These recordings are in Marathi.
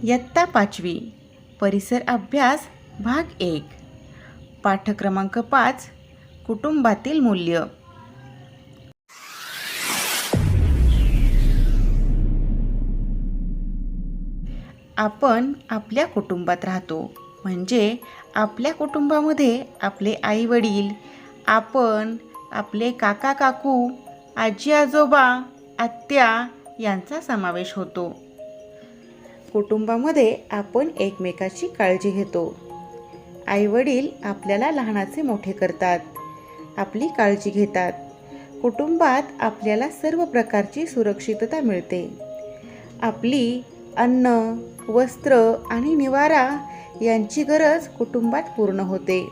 इयत्ता 5वी परिसर अभ्यास भाग 1 पाठ क्रमांक 5 कुटुंबातील मूल्य. आपण आपल्या कुटुंबात राहतो, म्हणजे आपल्या कुटुंबामध्ये आपले आई वडील, आपण, आपले काका काकू, आजी आजोबा, आत्या यांचा समावेश होतो. कुटुंबामध्ये आपण एकमेकाची काळजी घेतो. आई वडील आपल्याला लहानाचे मोठे करतात, आपली काळजी घेतात. कुटुंबात आपल्याला सर्व प्रकारची सुरक्षितता मिळते. आपली अन्न, वस्त्र आणि निवारा यांची गरज कुटुंबात पूर्ण होते.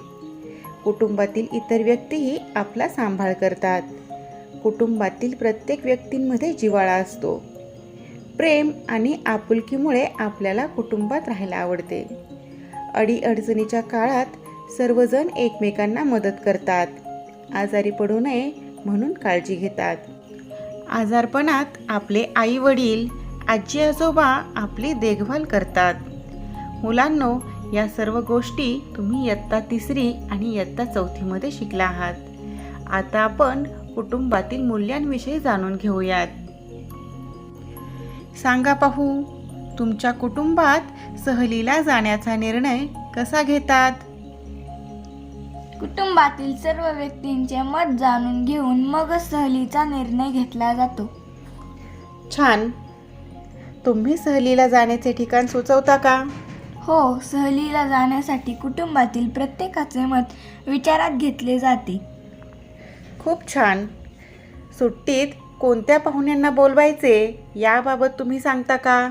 कुटुंबातील इतर व्यक्तीही आपला सांभाळ करतात. कुटुंबातील प्रत्येक व्यक्तींमध्ये जिव्हाळा असतो. प्रेम आणि आपुलकीमुळे आपल्याला कुटुंबात राहायला आवडते. अडीअडचणीच्या काळात सर्वजण एकमेकांना मदत करतात. आजारी पडू नये म्हणून काळजी घेतात. आजारपणात आपले आई वडील, आजी आजोबा आपली देखभाल करतात. मुलांनो, या सर्व गोष्टी तुम्ही इयत्ता 3री आणि इयत्ता 4थीमध्ये शिकला आहात. आता आपण कुटुंबातील मूल्यांविषयी जाणून घेऊयात. सांगा पाहू, तुमच्या कुटुंबात सहलीला जाण्याचा निर्णय कसा घेतात? कुटुंबातील सर्व व्यक्तींचे मत जाणून घेऊन मगच सहलीचा निर्णय घेतला जातो. छान. तुम्ही सहलीला जाण्याचे ठिकाण सुचवता का? हो, सहलीला जाण्यासाठी कुटुंबातील प्रत्येकाचे मत विचारात घेतले जाते. खूप छान. सुट्टीत कोणत्या पाहुण्यांना बोलवायचे याबाबत तुम्ही सांगता का?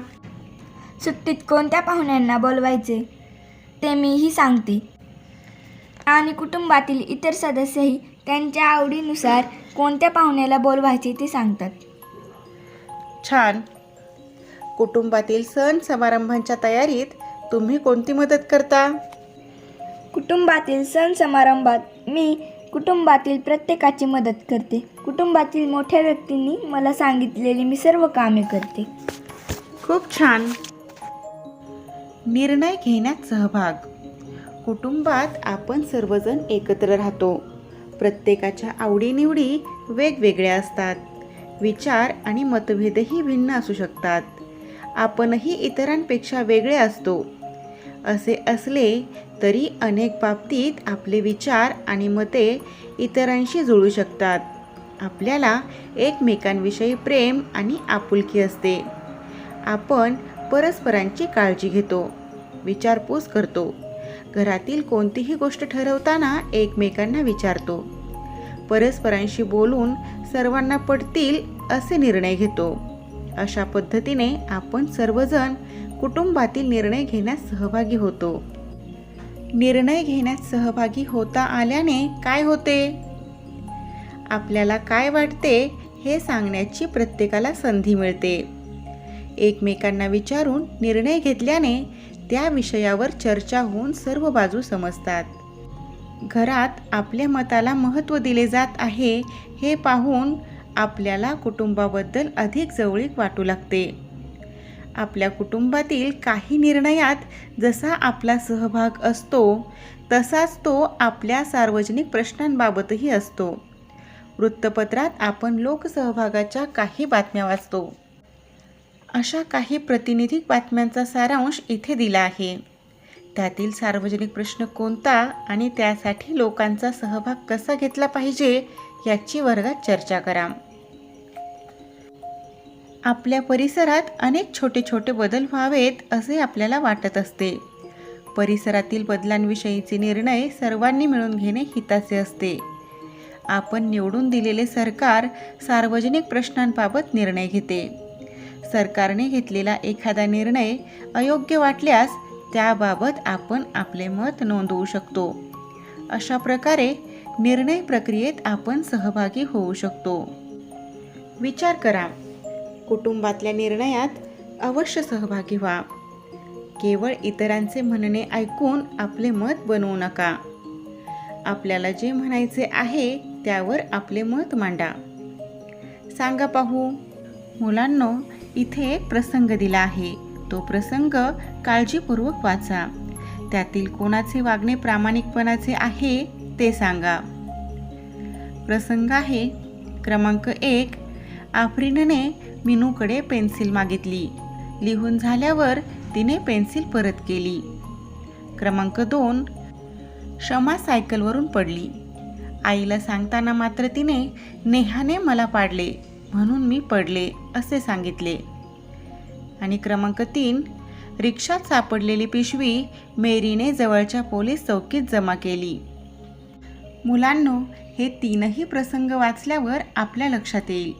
सुट्टीत कोणत्या पाहुण्यांना बोलवायचे ते मीही सांगते, आणि कुटुंबातील इतर सदस्यही त्यांच्या आवडीनुसार कोणत्या पाहुण्याला बोलवायचे ते सांगतात. छान. कुटुंबातील सण समारंभांच्या तयारीत तुम्ही कोणती मदत करता? कुटुंबातील सण समारंभात मी कुटुंबातील प्रत्येकाची मदत करते. कुटुंबातील मोठ्या व्यक्तींनी मला सांगितलेली मी सर्व कामे करते. खूप छान. निर्णय घेण्यात सहभाग. कुटुंबात आपण सर्वजण एकत्र राहतो. प्रत्येकाच्या आवडीनिवडी वेगवेगळ्या असतात. विचार आणि मतभेदही भिन्न असू शकतात. आपणही इतरांपेक्षा वेगळे असतो. असे असले तरी अनेक बाबतीत आपले विचार आणि मते इतरांशी जुळू शकतात. आपल्याला एकमेकांविषयी प्रेम आणि आपुलकी असते. आपण परस्परांची काळजी घेतो, विचारपूस करतो. घरातील कोणतीही गोष्ट ठरवताना एकमेकांना विचारतो. परस्परांशी बोलून सर्वांना पटतील असे निर्णय घेतो. अशा पद्धतीने आपण सर्वजण कुटुंबातील निर्णय घेण्यास सहभागी होतो. निर्णय घेण्यात सहभागी होता आल्याने काय होते? आपल्याला काय वाटते हे सांगण्याची प्रत्येकाला संधी मिळते. एकमेकांना विचारून निर्णय घेतल्याने त्या विषयावर चर्चा होऊन सर्व बाजू समजतात. घरात आपल्या मताला महत्त्व दिले जात आहे हे पाहून आपल्याला कुटुंबाबद्दल अधिक जवळीक वाटू लागते. आपल्या कुटुंबातील काही निर्णयात जसा आपला सहभाग असतो तसाच तो आपल्या सार्वजनिक प्रश्नांबाबतही असतो. वृत्तपत्रात आपण लोकसहभागाच्या काही बातम्या वाचतो. अशा काही प्रातिनिधिक बातम्यांचा सारांश इथे दिला आहे. त्यातील सार्वजनिक प्रश्न कोणता आणि त्यासाठी लोकांचा सहभाग कसा घेतला पाहिजे याची वर्गात चर्चा करा. आपल्या परिसरात अनेक छोटे छोटे बदल व्हावेत असे आपल्याला वाटत असते. परिसरातील बदलांविषयीचे निर्णय सर्वांनी मिळून घेणे हिताचे असते. आपण निवडून दिलेले सरकार सार्वजनिक प्रश्नांबाबत निर्णय घेते. सरकारने घेतलेला एखादा निर्णय अयोग्य वाटल्यास त्याबाबत आपण आपले मत नोंदवू शकतो. अशा प्रकारे निर्णय प्रक्रियेत आपण सहभागी होऊ शकतो. विचार करा. कुटुंबातल्या निर्णयात अवश्य सहभागी व्हा. केवळ इतरांचे म्हणणे ऐकून आपले मत बनवू नका. आपल्याला जे म्हणायचे आहे त्यावर आपले मत मांडा. सांगा पाहू. मुलांनो, इथे एक प्रसंग दिला आहे. तो प्रसंग काळजीपूर्वक वाचा. त्यातील कोणाचे वागणे प्रामाणिकपणाचे आहे ते सांगा. प्रसंग आहे क्रमांक 1. आफरीनने मीनूकडे पेन्सिल मागितली. लिहून झाल्यावर तिने पेन्सिल परत केली. क्रमांक 2. शमा सायकलवरून पडली. आईला सांगताना मात्र तिने नेहाने मला पाडले म्हणून मी पडले असे सांगितले. आणि क्रमांक 3. रिक्षात सापडलेली पिशवी मेरीने जवळच्या पोलीस चौकीत जमा केली. मुलांनो, हे 3ही प्रसंग वाचल्यावर आपल्या लक्षात येईल.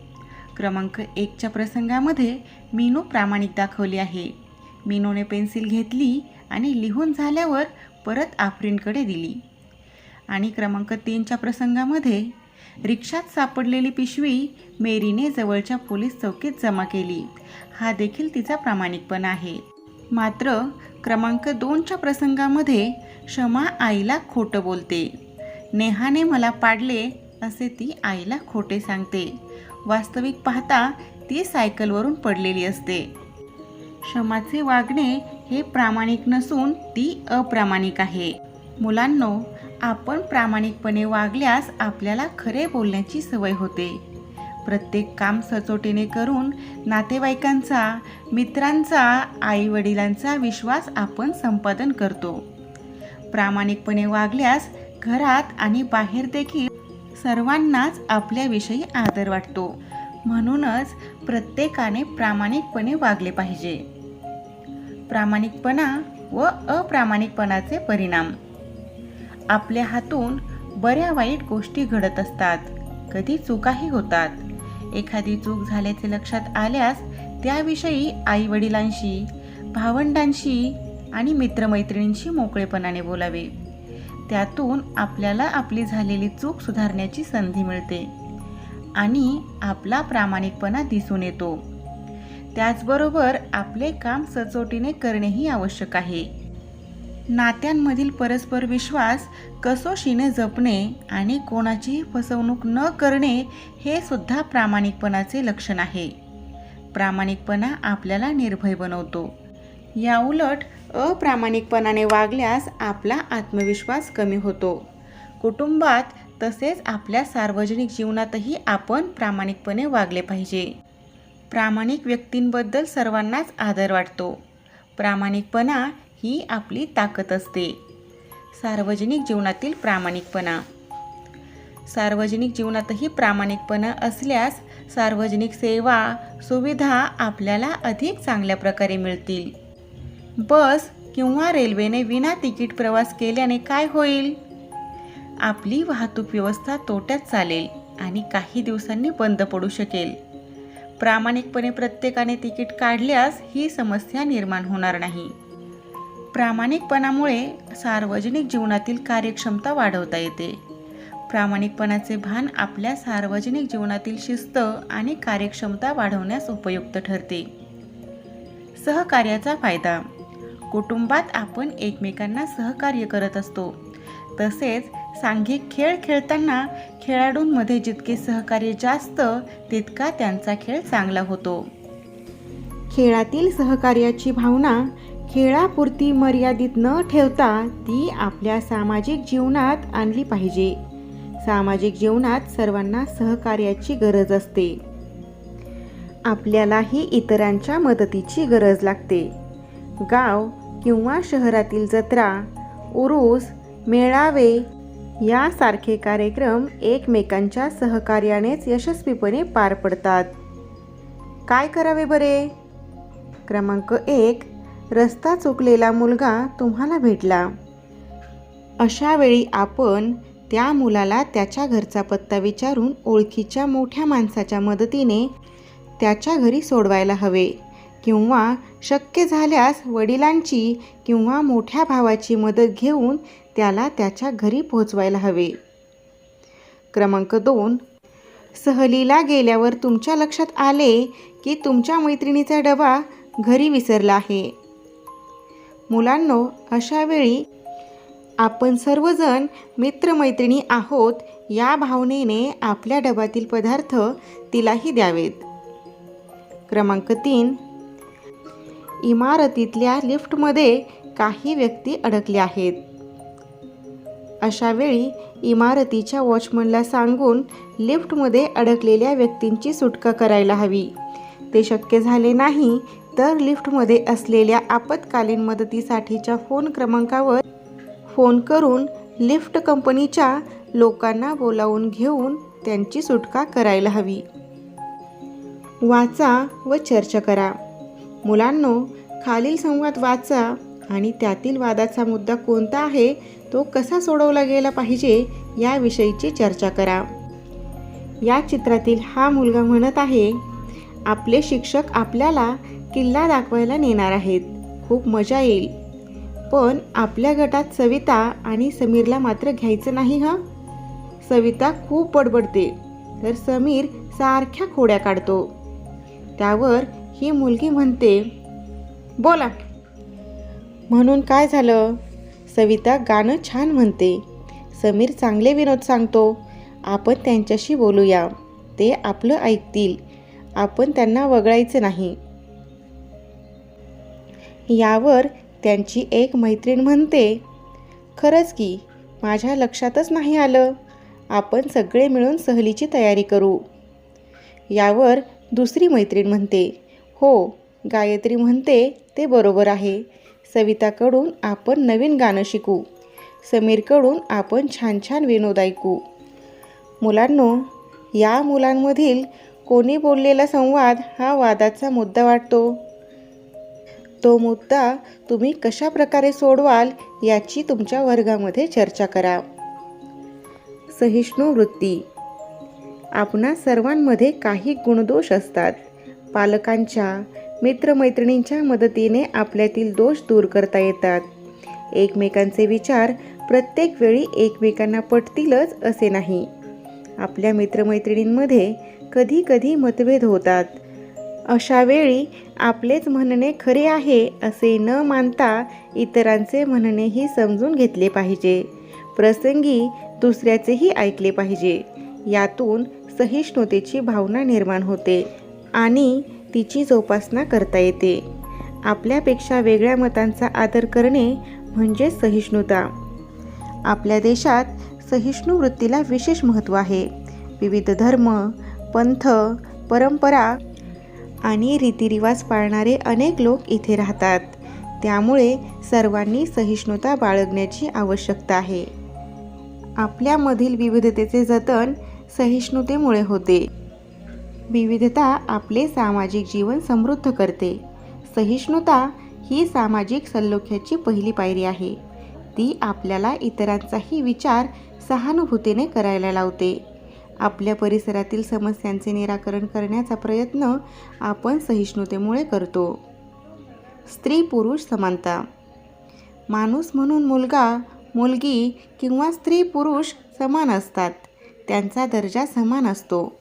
क्रमांक 1च्या प्रसंगामध्ये मीनू प्रामाणिक दाखवली आहे. मीनूने पेन्सिल घेतली आणि लिहून झाल्यावर परत आफरीनकडे दिली. आणि क्रमांक 3च्या प्रसंगामध्ये रिक्षात सापडलेली पिशवी मेरीने जवळच्या पोलीस चौकीत जमा केली. हा देखील तिचा प्रामाणिकपणा आहे. मात्र क्रमांक 2च्या प्रसंगामध्ये शमा आईला खोटं बोलते. नेहाने मला पाडले असे ती आईला खोटे सांगते. वास्तविक पाहता ती सायकलवरून पडलेली असते. शमाचे वागणे हे प्रामाणिक नसून ती अप्रामाणिक आहे. मुलांनो, आपण प्रामाणिकपणे वागल्यास आपल्याला खरे बोलण्याची सवय होते. प्रत्येक काम सचोटीने करून नातेवाईकांचा, मित्रांचा, आईवडिलांचा विश्वास आपण संपादन करतो. प्रामाणिकपणे वागल्यास घरात आणि बाहेर देखील सर्वांनाच आपल्याविषयी आदर वाटतो. म्हणूनच प्रत्येकाने प्रामाणिकपणे वागले पाहिजे. प्रामाणिकपणा व अप्रामाणिकपणाचे परिणाम. आपल्या हातून बऱ्या वाईट गोष्टी घडत असतात. कधी चुकाही होतात. एखादी चूक झाल्याचे लक्षात आल्यास त्याविषयी आईवडिलांशी, भावंडांशी आणि मित्रमैत्रिणींशी मोकळेपणाने बोलावे. त्यातून आपल्याला आपली झालेली चूक सुधारण्याची संधी मिळते आणि आपला प्रामाणिकपणा दिसून येतो. त्याचबरोबर आपले काम सचोटीने करणेही आवश्यक आहे. नात्यांमधील परस्पर विश्वास कसोशीने जपणे आणि कोणाचीही फसवणूक न करणे हे सुद्धा प्रामाणिकपणाचे लक्षण आहे. प्रामाणिकपणा आपल्याला निर्भय बनवतो. याउलट अप्रामाणिकपणाने वागल्यास आपला आत्मविश्वास कमी होतो. कुटुंबात तसेच आपल्या सार्वजनिक जीवनातही आपण प्रामाणिकपणे वागले पाहिजे. प्रामाणिक व्यक्तींबद्दल सर्वांनाच आदर वाटतो. प्रामाणिकपणा ही आपली ताकद असते. सार्वजनिक जीवनातील प्रामाणिकपणा. सार्वजनिक जीवनातही प्रामाणिकपणा असल्यास सार्वजनिक सेवा, सुविधा आपल्याला अधिक चांगल्या प्रकारे मिळतील. बस किंवा रेल्वेने विना तिकीट प्रवास केल्याने काय होईल? आपली वाहतूक व्यवस्था तोट्यात चालेल आणि काही दिवसांनी बंद पडू शकेल. प्रामाणिकपणे प्रत्येकाने तिकीट काढल्यास ही समस्या निर्माण होणार नाही. प्रामाणिकपणामुळे सार्वजनिक जीवनातील कार्यक्षमता वाढवता येते. प्रामाणिकपणाचे भान आपल्या सार्वजनिक जीवनातील शिस्त आणि कार्यक्षमता वाढवण्यास उपयुक्त ठरते. सहकार्याचा फायदा. कुटुंबात आपण एकमेकांना सहकार्य करत असतो. तसेच सांघिक खेळ खेळताना खेळाडूंमध्ये जितके सहकार्य जास्त तितका त्यांचा खेळ चांगला होतो. खेळातील सहकार्याची भावना खेळापुरती मर्यादित न ठेवता ती आपल्या सामाजिक जीवनात आणली पाहिजे. सामाजिक जीवनात सर्वांना सहकार्याची गरज असते. आपल्यालाही इतरांच्या मदतीची गरज लागते. गाव किंवा शहरातील जत्रा, उरूस, मेळावे यासारखे कार्यक्रम एकमेकांच्या सहकार्यानेच यशस्वीपणे पार पडतात. काय करावे बरे? क्रमांक 1. रस्ता चुकलेला मुलगा तुम्हाला भेटला. अशा वेळी आपण त्या मुलाला त्याच्या घरचा पत्ता विचारून ओळखीच्या मोठ्या माणसाच्या मदतीने त्याच्या घरी सोडवायला हवे किंवा शक्य झाल्यास वडिलांची किंवा मोठ्या भावाची मदत घेऊन त्याला त्याच्या घरी पोहोचवायला हवे. क्रमांक 2. सहलीला गेल्यावर तुमच्या लक्षात आले की तुमच्या मैत्रिणीचा डबा घरी विसरला आहे. मुलांनो, अशा वेळी आपण सर्वजण मित्रमैत्रिणी आहोत या भावनेने आपल्या डब्यातील पदार्थ तिलाही द्यावेत. क्रमांक 3. इमारतीतल्या लिफ्टमध्ये काही व्यक्ती अडकल्या आहेत. अशा वेळी इमारतीच्या वॉचमनला सांगून लिफ्टमध्ये अडकलेल्या व्यक्तींची सुटका करायला हवी. ते शक्य झाले नाही तर लिफ्टमध्ये असलेल्या आपत्कालीन मदतीसाठीच्या फोन क्रमांकावर फोन करून लिफ्ट कंपनीच्या लोकांना बोलावून घेऊन त्यांची सुटका करायला हवी. वाचा व चर्चा करा. मुलांनो, खालील संवाद वाचा आणि त्यातील वादाचा मुद्दा कोणता आहे, तो कसा सोडवला गेला पाहिजे याविषयीची चर्चा करा. या चित्रातील हा मुलगा म्हणत आहे, आपले शिक्षक आपल्याला किल्ला दाखवायला नेणार आहेत. खूप मजा येईल. पण आपल्या गटात सविता आणि समीरला मात्र घ्यायचं नाही हं. सविता खूप बडबडते तर समीर सारख्या खोड्या काढतो. त्यावर ही मुलगी म्हणते, बोला. म्हणून काय झालं? सविता गाणं छान म्हणते. समीर चांगले विनोद सांगतो. आपण त्यांच्याशी बोलूया. ते आपलं ऐकतील. आपण त्यांना वगळायचं नाही. यावर त्यांची एक मैत्रीण म्हणते, खरंच की, माझ्या लक्षातच नाही आलं. आपण सगळे मिळून सहलीची तयारी करू. यावर दुसरी मैत्रीण म्हणते, हो, गायत्री म्हणते ते बरोबर आहे. सविताकडून आपण नवीन गाणं शिकू. समीरकडून आपण छान छान विनोद ऐकू. मुलांनो, या मुलांमधील कोणी बोललेला संवाद हा वादाचा मुद्दा वाटतो? तो मुद्दा तुम्ही कशा प्रकारे सोडवाल याची तुमच्या वर्गामध्ये चर्चा करा. सहिष्णू वृत्ती. आपणा सर्वांमध्ये काही गुणदोष असतात. पालकांच्या, मित्रमैत्रिणींच्या मदतीने आपल्यातील दोष दूर करता येतात. एकमेकांचे विचार प्रत्येक वेळी एकमेकांना पटतीलच असे नाही. आपल्या मित्रमैत्रिणींमध्ये कधी कधी मतभेद होतात. अशा वेळी आपलेच म्हणणे खरे आहे असे न मानता इतरांचे म्हणणेही समजून घेतले पाहिजे. प्रसंगी दुसऱ्याचेही ऐकले पाहिजे. यातून सहिष्णुतेची भावना निर्माण होते आणि तिची जोपासना करता येते. आपल्यापेक्षा वेगळ्या मतांचा आदर करणे म्हणजे सहिष्णुता. आपल्या देशात सहिष्णू वृत्तीला विशेष महत्त्व आहे. विविध धर्म, पंथ, परंपरा आणि रीतिरिवाज पाळणारे अनेक लोक इथे राहतात. त्यामुळे सर्वांनी सहिष्णुता बाळगण्याची आवश्यकता आहे. आपल्यामधील विविधतेचे जतन सहिष्णुतेमुळे होते. विविधता आपले सामाजिक जीवन समृद्ध करते. सहिष्णुता ही सामाजिक सलोख्याची पहिली पायरी आहे. ती आपल्याला इतरांचाही विचार सहानुभूतीने करायला लावते. आपल्या परिसरातील समस्यांचे निराकरण करण्याचा प्रयत्न आपण सहिष्णुतेमुळे करतो. स्त्री पुरुष समानता. माणूस म्हणून मुलगा, मुलगी किंवा स्त्री पुरुष समान असतात. त्यांचा दर्जा समान असतो.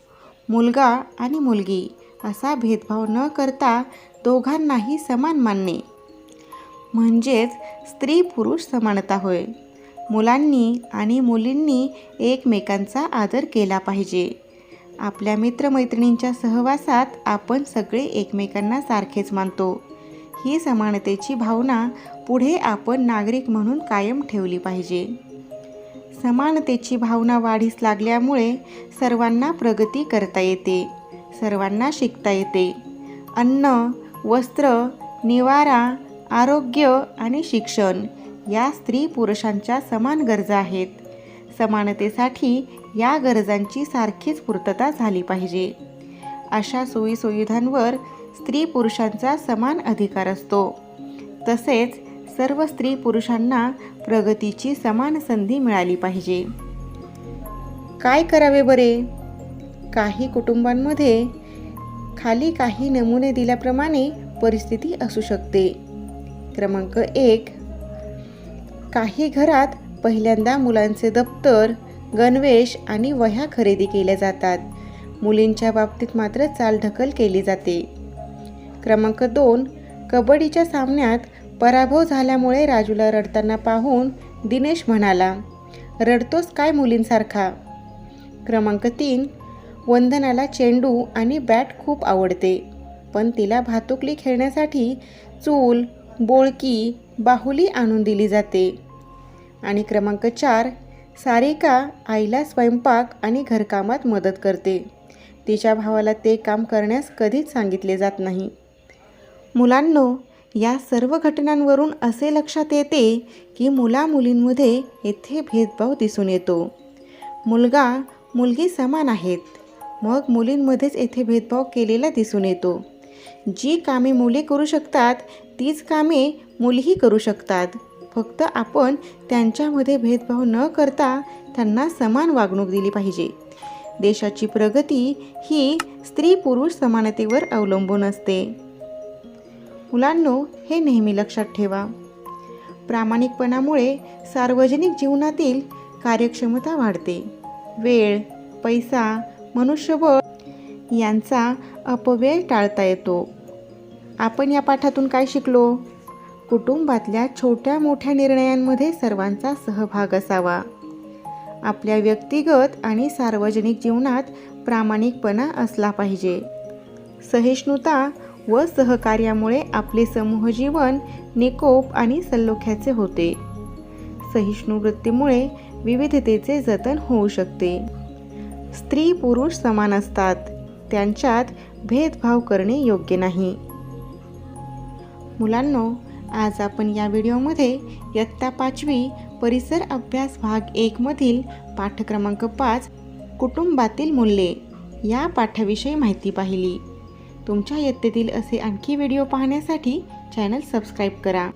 मुलगा आणि मुलगी असा भेदभाव न करता दोघांनाही समान मानणे म्हणजेच स्त्री पुरुष समानता होय. मुलांनी आणि मुलींनी एकमेकांचा आदर केला पाहिजे. आपल्या मित्रमैत्रिणींच्या सहवासात आपण सगळे एकमेकांना सारखेच मानतो. ही समानतेची भावना पुढे आपण नागरिक म्हणून कायम ठेवली पाहिजे. समानतेची भावना वाढीस लागल्यामुळे सर्वांना प्रगती करता येते. सर्वांना शिकता येते. अन्न, वस्त्र, निवारा, आरोग्य आणि शिक्षण या स्त्री पुरुषांच्या समान गरजा आहेत. समानतेसाठी या गरजांची सारखीच पूर्तता झाली पाहिजे. अशा सोयीसुविधांवर स्त्री पुरुषांचा समान अधिकार असतो. तसेच सर्व स्त्री पुरुषांना प्रगतीची समान संधी मिळाली पाहिजे. काय करावे बरे? काही कुटुंबांमध्ये खाली काही नमुने दिल्याप्रमाणे परिस्थिती असू शकते. क्रमांक 1. काही घरात पहिल्यांदा मुलांचे दप्तर, गणवेश आणि वह्या खरेदी केल्या जातात. मुलींच्या बाबतीत मात्र चालढकल केली जाते. क्रमांक 2. कबड्डीच्या सामन्यात पराभव झाल्यामुळे राजूला रडताना पाहून दिनेश म्हणाला, रडतोस काय मुलींसारखा? क्रमांक 3. वंदनाला चेंडू आणि बॅट खूप आवडते, पण तिला भातुकली खेळण्यासाठी चूल, बोळकी, बाहुली आणून दिली जाते. आणि क्रमांक 4, सारिका आईला स्वयंपाक आणि घरकामात मदत करते. तिच्या भावाला ते काम करण्यास कधीच सांगितले जात नाही. मुलांनो, या सर्व घटनांवरून असे लक्षात येते की मुला-मुलींमध्ये येथे भेदभाव दिसून येतो. मुलगा मुलगी समान आहेत, मग मुलींमध्येच येथे भेदभाव केलेला दिसून येतो. जी कामे मुले करू शकतात तीच कामे मुलीही करू शकतात. फक्त आपण त्यांच्यामध्ये भेदभाव न करता त्यांना समान वागणूक दिली पाहिजे. देशाची प्रगती ही स्त्री-पुरुष समानतेवर अवलंबून असते. मुलांनो, हे नेहमी लक्षात ठेवा. प्रामाणिकपणामुळे सार्वजनिक जीवनातील कार्यक्षमता वाढते. वेळ, पैसा, मनुष्यबळ यांचा अपव्यय टाळता येतो. आपण या पाठातून काय शिकलो? कुटुंबातल्या छोट्या मोठ्या निर्णयांमध्ये सर्वांचा सहभाग असावा. आपल्या व्यक्तिगत आणि सार्वजनिक जीवनात प्रामाणिकपणा असला पाहिजे. सहिष्णुता व सहकार्यामुळे आपले समूह जीवन निकोप आणि सलोख्याचे होते. सहिष्णु वृत्तीमुळे विविधतेचे जतन होऊ शकते. स्त्री पुरुष समान असतात, त्यांच्यात भेदभाव करणे योग्य नाही. मुलांनो, आज आपण या व्हिडिओमध्ये इयत्ता 5वी परिसर अभ्यास भाग 1 मधील पाठ क्रमांक 5 कुटुंबातील मूल्ये या पाठाविषयी माहिती पाहिली. तुमच्या इयत्तेतील असे आणखी व्हिडिओ पाहण्यासाठी चॅनल सबस्क्राईब करा.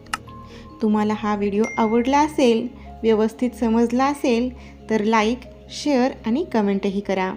तुम्हाला हा व्हिडिओ आवडला असेल, व्यवस्थित समजला असेल तर लाईक, शेअर आणि कमेंटही करा.